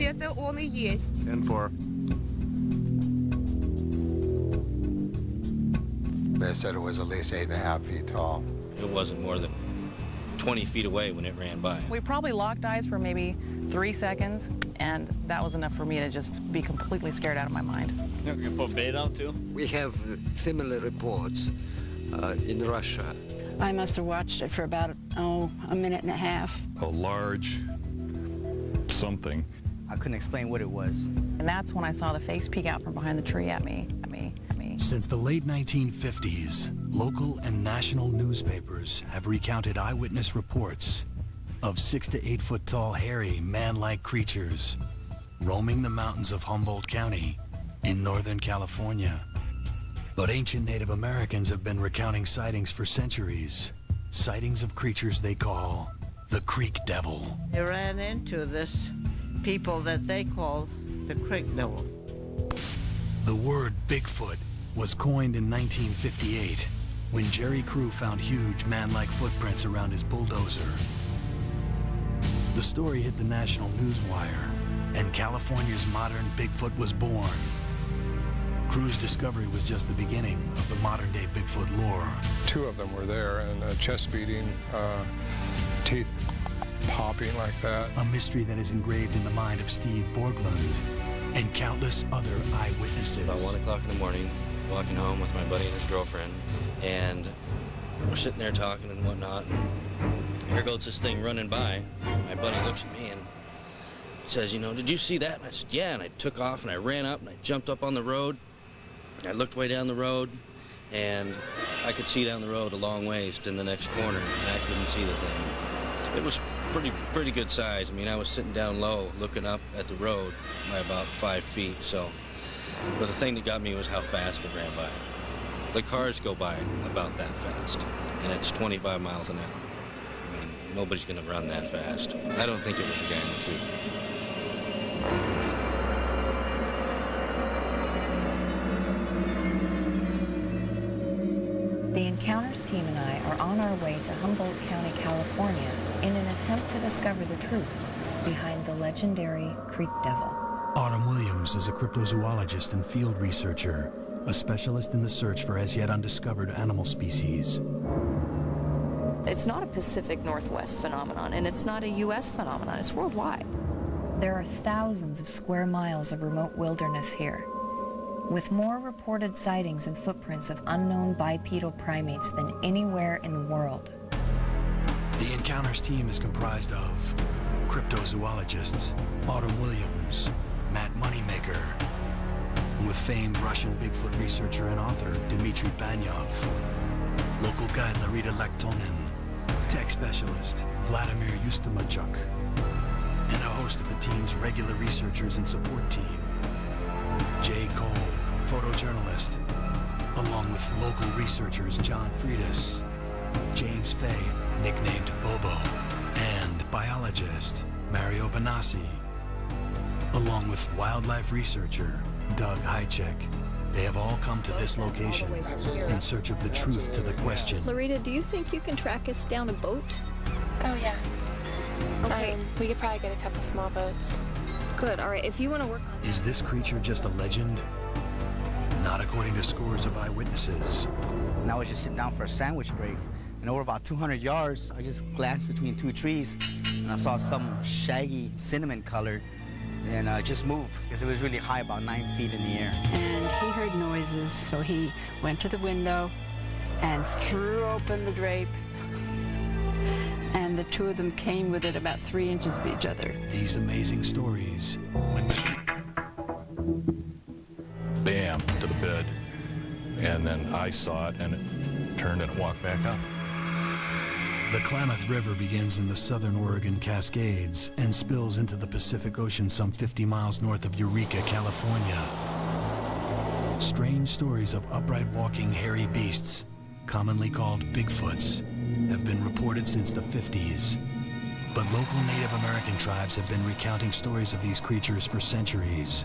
это он и есть. And 4. They said it was at least 8.5 feet tall. It wasn't more than 20 feet away when it ran by. We probably locked eyes for maybe 3 seconds, and that was enough for me to just be completely scared out of my mind. You can put bait out too? We have similar reports in Russia. I must have watched it for about, a minute and a half. A large something. I couldn't explain what it was. And that's when I saw the face peek out from behind the tree at me. Since the late 1950s, local and national newspapers have recounted eyewitness reports of 6 to 8 foot tall, hairy, man-like creatures roaming the mountains of Humboldt County in Northern California. But ancient Native Americans have been recounting sightings for centuries. Sightings of creatures they call the Creek Devil. They ran into this people that they call the Creek Devil. The word Bigfoot was coined in 1958 when Jerry Crew found huge man-like footprints around his bulldozer. The story hit the national newswire, and California's modern Bigfoot was born. Crew's discovery was just the beginning of the modern-day Bigfoot lore. 2 of them were there, and chest beating, teeth popping like that. A mystery that is engraved in the mind of Steve Borglund and countless other eyewitnesses. About 1 o'clock in the morning, walking home with my buddy and his girlfriend, and we're sitting there talking and whatnot, and here goes this thing running by. My buddy looks at me and says, did you see that? And I said, yeah, and I took off and I ran up and I jumped up on the road. I looked way down the road, and I could see down the road a long ways in the next corner, and I couldn't see the thing. It was pretty good size. I mean, I was sitting down low, looking up at the road by about 5 feet, so. But the thing that got me was how fast it ran by. The cars go by about that fast, and it's 25 miles an hour. I mean, nobody's gonna run that fast. I don't think it was the guy in the suit. The Encounters team and I are on our way to Humboldt County, California in an attempt to discover the truth behind the legendary Creek Devil. Autumn Williams is a cryptozoologist and field researcher, a specialist in the search for as yet undiscovered animal species. It's not a Pacific Northwest phenomenon, and it's not a U.S. phenomenon. It's worldwide. There are thousands of square miles of remote wilderness here, with more reported sightings and footprints of unknown bipedal primates than anywhere in the world. The Encounters team is comprised of cryptozoologists Autumn Williams, Matt Moneymaker, and with famed Russian Bigfoot researcher and author Dmitry Banyov, local guide Larita Lektonin, tech specialist Vladimir Ustamachuk, and a host of the team's regular researchers and support team, Jay Cole, photojournalist, along with local researchers John Friedis, James Fay, nicknamed Bobo, and biologist Mario Benassi, along with wildlife researcher Doug Hychek. They have all come to this location in search of the truth to the question. Larita, do you think you can track us down a boat? Oh, yeah. Okay. We could probably get a couple small boats. Good, all right. If you want to work on... Is this creature just a legend? Not according to scores of eyewitnesses. And I was just sitting down for a sandwich break, and over about 200 yards, I just glanced between 2 trees, and I saw some shaggy cinnamon colored, and just moved, because it was really high, about 9 feet in the air. And he heard noises, so he went to the window and threw open the drape, and the two of them came within about 3 inches of each other. These amazing stories, when... Bam, to the bed. And then I saw it, and it turned and it walked back up. The Klamath River begins in the southern Oregon Cascades and spills into the Pacific Ocean some 50 miles north of Eureka, California. Strange stories of upright walking hairy beasts, commonly called Bigfoots, have been reported since the 50s. But local Native American tribes have been recounting stories of these creatures for centuries.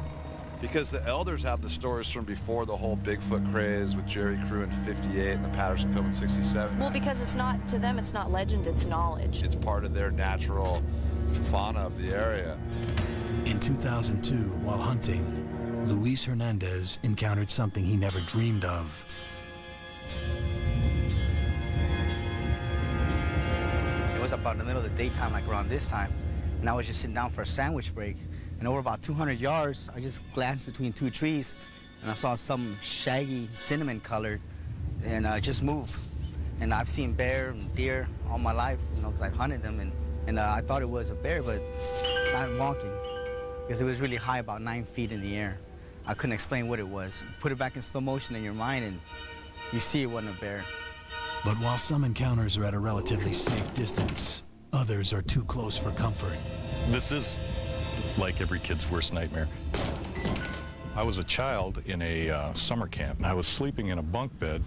Because the elders have the stories from before the whole Bigfoot craze with Jerry Crew in '58 and the Patterson film in '67. Well, because it's not, to them, it's not legend, it's knowledge. It's part of their natural fauna of the area. In 2002, while hunting, Luis Hernandez encountered something he never dreamed of. It was about in the middle of the daytime, like around this time, and I was just sitting down for a sandwich break, and over about 200 yards, I just glanced between two trees, and I saw some shaggy cinnamon colored, and just move. And I've seen bear and deer all my life, you know, because I've hunted them, and I thought it was a bear, but not walking, because it was really high, about 9 feet in the air. I couldn't explain what it was. Put it back in slow motion in your mind, and you see it wasn't a bear. But while some encounters are at a relatively safe distance, others are too close for comfort. This is like every kid's worst nightmare. I was a child in a summer camp, and I was sleeping in a bunk bed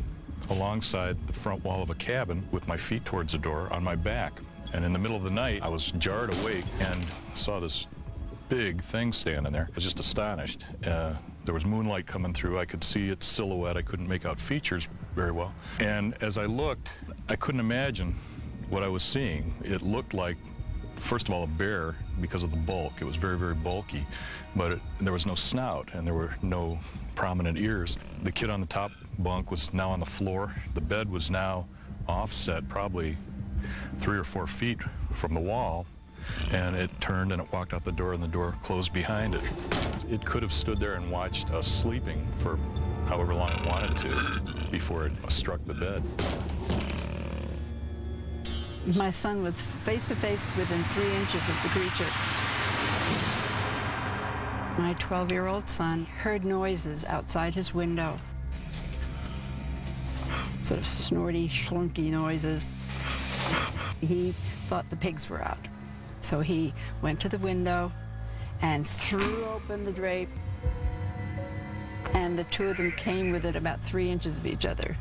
alongside the front wall of a cabin with my feet towards the door on my back. And in the middle of the night, I was jarred awake and saw this big thing standing there. I was just astonished. There was moonlight coming through. I could see its silhouette. I couldn't make out features very well. And as I looked, I couldn't imagine what I was seeing. It looked like, first of all, a bear because of the bulk. It was very, very bulky, but there was no snout and there were no prominent ears. The kid on the top bunk was now on the floor. The bed was now offset probably 3 or 4 feet from the wall, and it turned and it walked out the door, and the door closed behind it. It could have stood there and watched us sleeping for however long it wanted to before it struck the bed. My son was face to face within 3 inches of the creature. My 12-year-old son heard noises outside his window. Sort of snorty, slunky noises. He thought the pigs were out. So he went to the window and threw open the drape, and the two of them came with it about 3 inches of each other.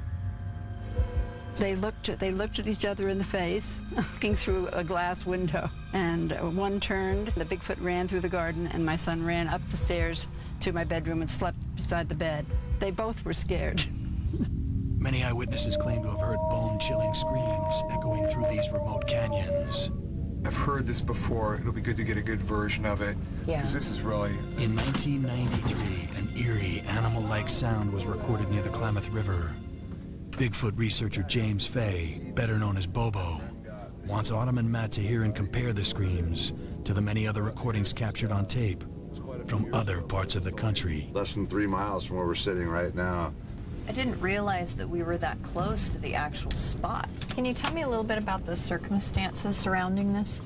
They looked at each other in the face, looking through a glass window. And one turned, the Bigfoot ran through the garden, and my son ran up the stairs to my bedroom and slept beside the bed. They both were scared. Many eyewitnesses claim to have heard bone-chilling screams echoing through these remote canyons. I've heard this before. It'll be good to get a good version of it. Yeah. Because this is really... In 1993, an eerie, animal-like sound was recorded near the Klamath River. Bigfoot researcher James Fay, better known as Bobo, wants Autumn and Matt to hear and compare the screams to the many other recordings captured on tape from other parts of the country. Less than 3 miles from where we're sitting right now. I didn't realize that we were that close to the actual spot. Can you tell me a little bit about the circumstances surrounding this?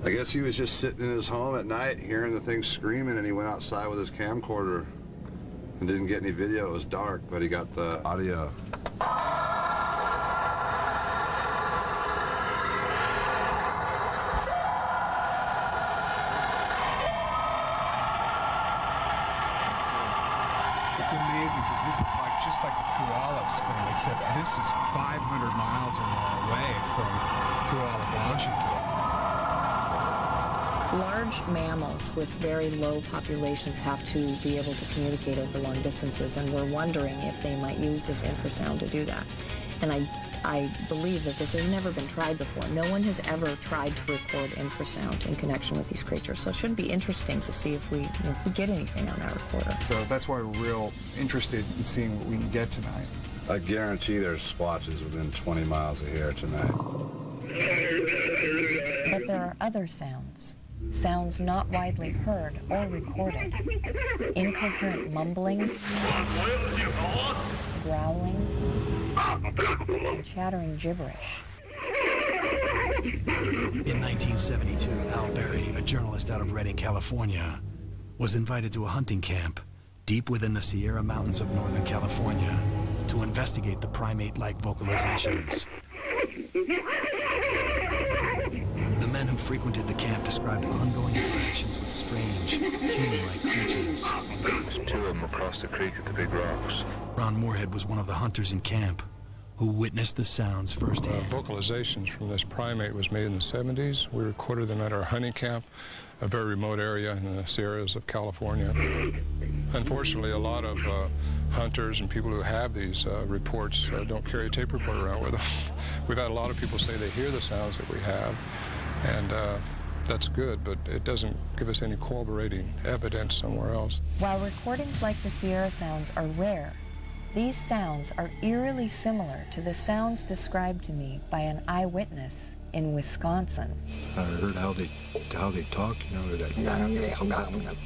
I guess he was just sitting in his home at night hearing the thing screaming, and he went outside with his camcorder and didn't get any video. It was dark, but he got the audio. It's amazing because this is just like the Puyallup scream, except this is 500 miles or more away from Puyallup, Washington. Large mammals with very low populations have to be able to communicate over long distances, and we're wondering if they might use this infrasound to do that. And I believe that this has never been tried before. No one has ever tried to record infrasound in connection with these creatures, so it should be interesting to see if we get anything on that recorder. So that's why we're real interested in seeing what we can get tonight. I guarantee there's splotches within 20 miles of here tonight. But there are other sounds. Sounds not widely heard or recorded. Incoherent mumbling, growling, and chattering gibberish. In 1972, Al Berry, a journalist out of Redding, California, was invited to a hunting camp deep within the Sierra Mountains of Northern California to investigate the primate-like vocalizations. The men who frequented the camp described ongoing interactions with strange, human-like creatures. There's 2 of them across the creek at the big rocks. Ron Moorhead was one of the hunters in camp who witnessed the sounds firsthand. Vocalizations from this primate was made in the 70s. We recorded them at our hunting camp, a very remote area in the Sierras of California. Unfortunately, a lot of hunters and people who have these reports don't carry a tape recorder around with them. We've had a lot of people say they hear the sounds that we have, and That's good, but it doesn't give us any corroborating evidence somewhere else. While recordings like the Sierra sounds are rare, these sounds are eerily similar to the sounds described to me by an eyewitness in Wisconsin. I heard how they talk, you know,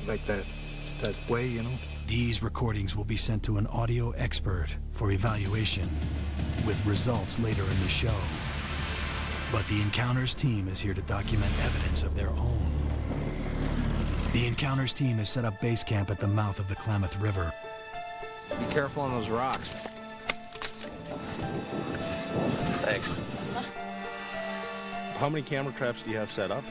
like that way, you know. These recordings will be sent to an audio expert for evaluation, with results later in the show. But the Encounters team is here to document evidence of their own. The Encounters team has set up base camp at the mouth of the Klamath River. Be careful on those rocks. Thanks. How many camera traps do you have set up?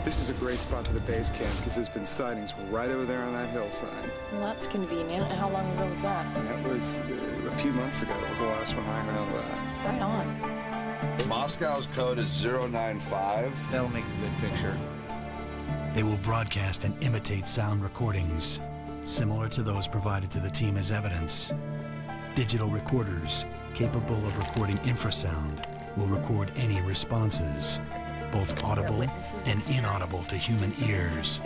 This is a great spot for the base camp because there's been sightings right over there on that hillside. Well, that's convenient. How long ago was that? That was a few months ago. It was the last one I heard of that. Right on. Moscow's code is 095. That'll make a good picture. They will broadcast and imitate sound recordings, similar to those provided to the team as evidence. Digital recorders, capable of recording infrasound, will record any responses, both audible and inaudible to human ears.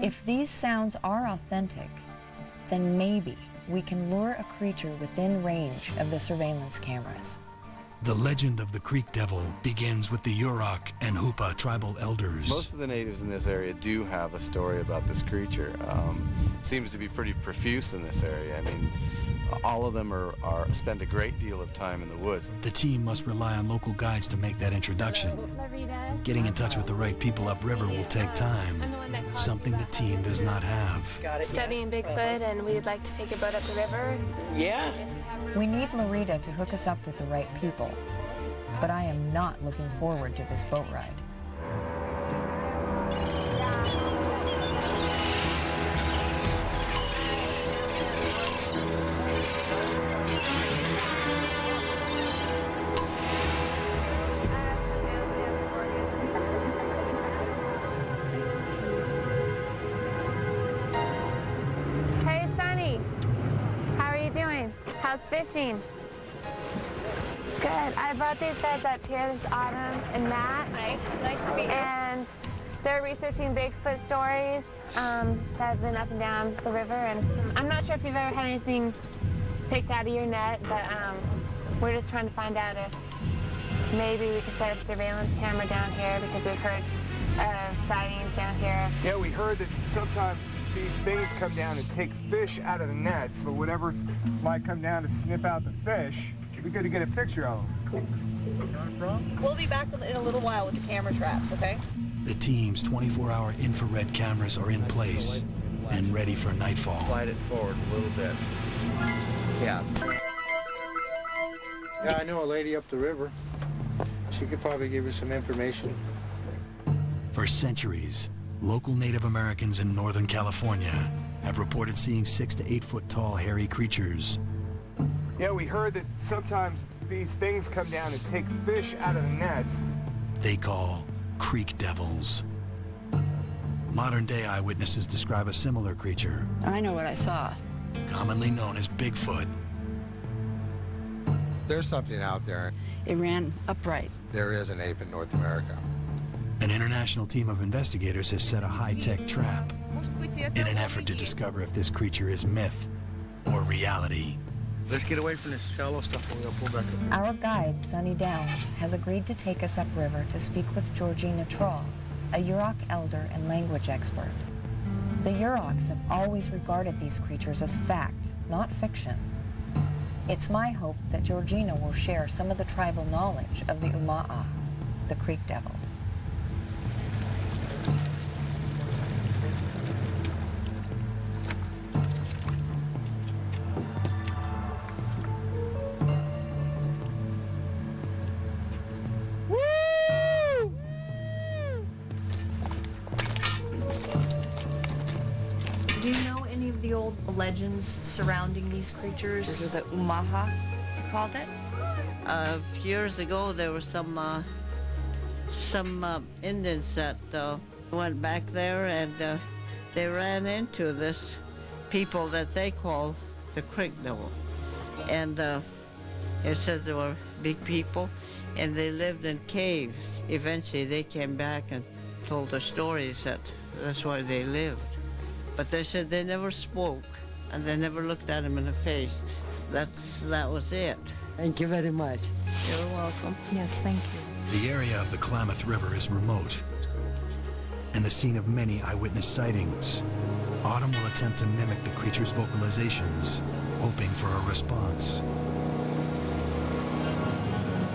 If these sounds are authentic, then maybe we can lure a creature within range of the surveillance cameras. The legend of the Creek Devil begins with the Yurok and Hoopa tribal elders. Most of the natives in this area do have a story about this creature. It seems to be pretty profuse in this area. I mean, all of them spend a great deal of time in the woods. The team must rely on local guides to make that introduction. Getting in touch with the right people upriver will take time, something the team does not have. Studying Bigfoot, and we'd like to take a boat up the river. Yeah. We need Larita to hook us up with the right people, but I am not looking forward to this boat ride. Hey, Sonny. How are you doing? How's fishing? Good. I brought these guys up here. This is Autumn and Matt. Hi. Nice to meet you. And they're researching Bigfoot stories that have been up and down the river. And I'm not sure if you've ever had anything picked out of your net, but we're just trying to find out if maybe we could set up a surveillance camera down here because we've heard of sightings down here. Yeah, we heard that sometimes these things come down and take fish out of the net, so whatever's might come down to sniff out the fish, it'd be good to get a picture of them. We'll be back in a little while with the camera traps, okay? The team's 24-hour infrared cameras are in place and ready for nightfall. Slide it forward a little bit. Yeah. Yeah, I know a lady up the river. She could probably give you some information. For centuries, local Native Americans in Northern California have reported seeing 6 to 8 foot tall hairy creatures. Yeah, we heard that sometimes these things come down and take fish out of the nets. They call creek devils. Modern-day eyewitnesses describe a similar creature, I know what I saw. commonly known as Bigfoot. There's something out there. It ran upright. There is an ape in North America. An international team of investigators has set a high-tech trap in an effort to discover if this creature is myth or reality. Let's get away from this shallow stuff and we'll pull back up. Our guide, Sunny Downs, has agreed to take us upriver to speak with Georgina Troll, a Yurok elder and language expert. The Yuroks have always regarded these creatures as fact, not fiction. It's my hope that Georgina will share some of the tribal knowledge of the Uma'a, the creek devil. Do you know any of the old legends surrounding these creatures? The Umaha, you called it? Years ago, there were some Indians that went back there, and they ran into this people that they call the Creek Devil. And it says they were big people, and they lived in caves. Eventually, they came back and told their stories that that's why they lived. But they said they never spoke and they never looked at him in the face. That was it. Thank you very much. You're welcome. Yes, thank you. The area of the Klamath River is remote and the scene of many eyewitness sightings. Autumn will attempt to mimic the creature's vocalizations, hoping for a response.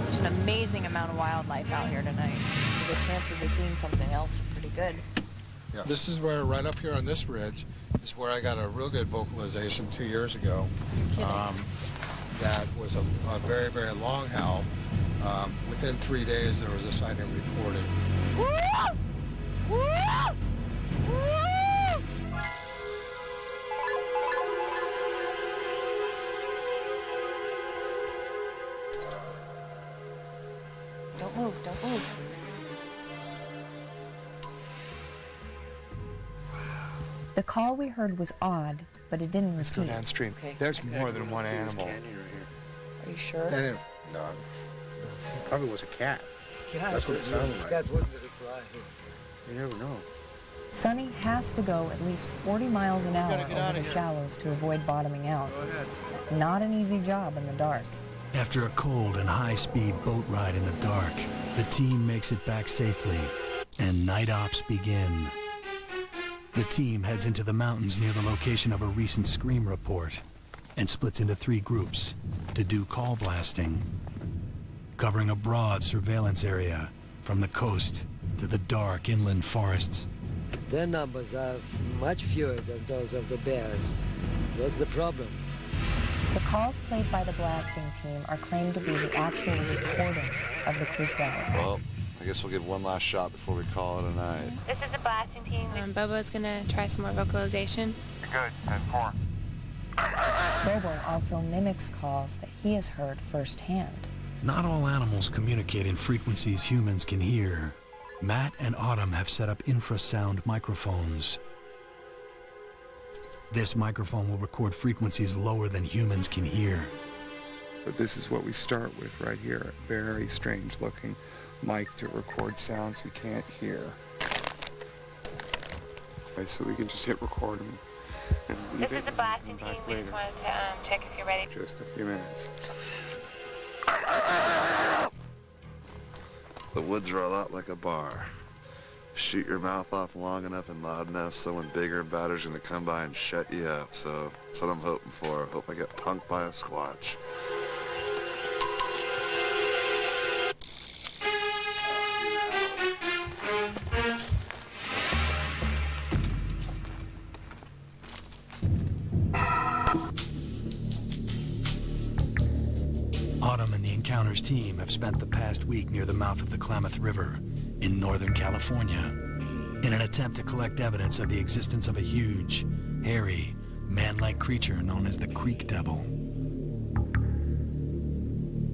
There's an amazing amount of wildlife out here tonight, so the chances of seeing something else are pretty good. Yeah. This is where, right up here on this ridge, is where I got a real good vocalization 2 years ago. That was a very, very long howl. Within 3 days, there was a sighting reported. Don't move, don't move. The call we heard was odd, but it didn't repeat. Let's go downstream. Okay. There's more than one animal. Are you sure? No, it probably was a cat. That's what it sounded like. That wasn't a surprise. You never know. Sonny has to go at least 40 miles an hour gotta get out over of the here. shallows to avoid bottoming out. Go ahead. Not an easy job in the dark. After a cold and high-speed boat ride in the dark, the team makes it back safely, and night ops begin. The team heads into the mountains near the location of a recent scream report and splits into 3 groups to do call blasting, covering a broad surveillance area from the coast to the dark inland forests. Their numbers are much fewer than those of the bears. What's the problem? The calls played by the blasting team are claimed to be the actual recordings of the creek devil. Well, I guess we'll give one last shot before we call it a night. This is the blasting team. Bobo's gonna try some more vocalization. Good, 10-4. Bobo also mimics calls that he has heard firsthand. Not all animals communicate in frequencies humans can hear. Matt and Autumn have set up infrasound microphones. This microphone will record frequencies lower than humans can hear. But this is what we start with right here. A very strange looking mic to record sounds we can't hear. Okay, so we can just hit record and leave This it is the blasting and team. back We later. just wanted to check if you're ready. Just a few minutes. The woods are a lot like a bar. Shoot your mouth off long enough and loud enough, someone bigger and badder's gonna come by and shut you up. So that's what I'm hoping for. Hope I get punked by a squatch. Autumn and the Encounters team have spent the past week near the mouth of the Klamath River in Northern California in an attempt to collect evidence of the existence of a huge, hairy, man-like creature known as the Creek Devil.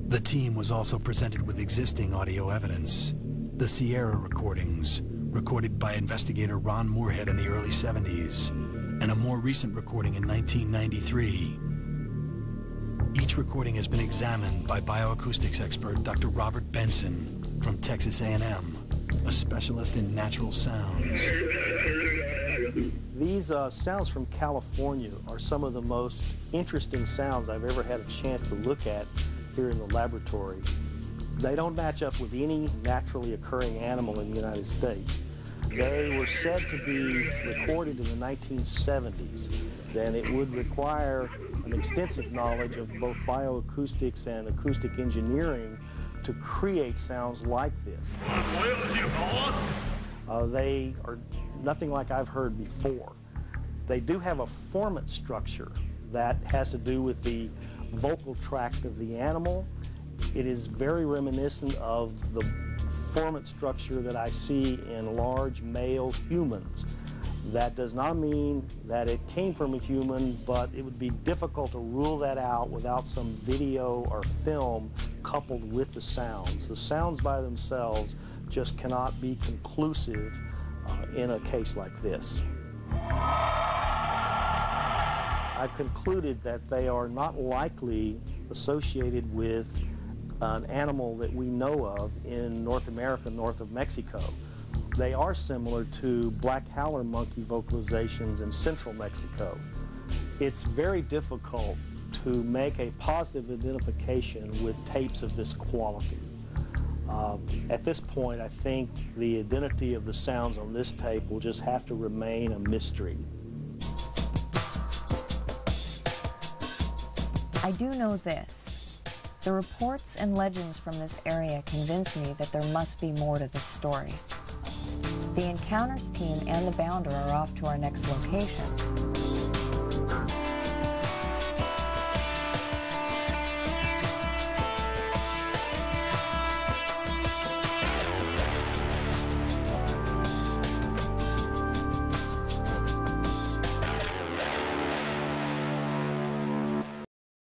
The team was also presented with existing audio evidence, the Sierra recordings, recorded by investigator Ron Moorhead in the early 70s, and a more recent recording in 1993. Each recording has been examined by bioacoustics expert Dr. Robert Benson from Texas A&M, a specialist in natural sounds. These sounds from California are some of the most interesting sounds I've ever had a chance to look at here in the laboratory. They don't match up with any naturally occurring animal in the United States. They were said to be recorded in the 1970s. Then it would require an extensive knowledge of both bioacoustics and acoustic engineering to create sounds like this. They are nothing like I've heard before. They do have a formant structure that has to do with the vocal tract of the animal. It is very reminiscent of the formant structure that I see in large male humans. That does not mean that it came from a human, but it would be difficult to rule that out without some video or film coupled with the sounds. The sounds by themselves just cannot be conclusive in a case like this. I've concluded that they are not likely associated with an animal that we know of in North America, north of Mexico. They are similar to black howler monkey vocalizations in central Mexico. It's very difficult to make a positive identification with tapes of this quality. At this point, I think the identity of the sounds on this tape will just have to remain a mystery. I do know this. The reports and legends from this area convince me that there must be more to this story. The Encounters team and the Bounder are off to our next location.